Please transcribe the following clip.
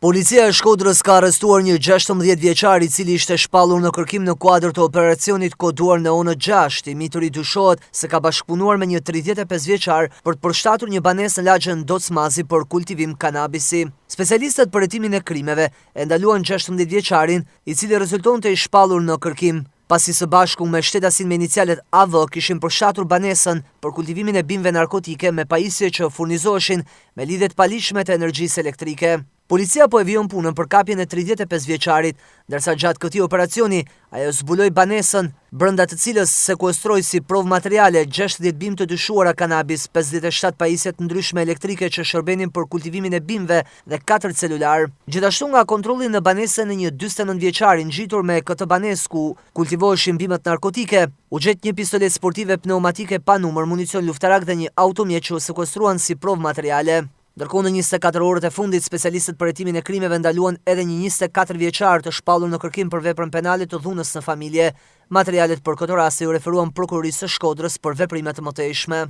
Policia e Shkodrës ka arrestuar një 16 vjeçar i cili ishte shpallur në kërkim në kuadër të operacionit koduar në Onë 6. I mituri dyshohet se ka bashkëpunuar me një 35 vjeçar për të përshtatur një banesë në lagjen Docmazi për kultivim kanabisi. Specialistët për hetimin e krimeve e ndaluan 16 vjeçarin, i cili rezultonte i shpallur në kërkim, pasi së bashku me shtetasin me inicialet AV kishin përshtatur banesën për kultivimin e bimëve narkotike me pajisje që furnizoheshin me lidhjet paligjshme të energjisë elektrike. Policia po e vijon punën për kapjen e 35 vjeçarit, ndërsa gjatë këtij operacioni ajo zbuloi banesën, brenda të cilës sekuestroi si provë materiale 60 bimë të dyshuara kanabis, 57 pajisje të ndryshme elektrike që shërbenin për kultivimin e bimëve dhe 4 celular. Gjithashtu nga kontrolli në banesën e një 49 vjeçari ngjitur me këtë banesë ku kultivoheshin bimët narkotike, u gjet një pistolet sportive pneumatike pa numër, municion luftarak dhe një automjet që u sekuestruan si provë materiale. Ndërkohë në 24 orët e fundit, specialistët për hetimin e krimeve ndaluan edhe një 24 vjeçar të shpallur në kërkim për veprën penale të dhunës në familje. Materialet për këtë rast u referuan prokurorisë së Shkodrës për veprime të mëtejshme.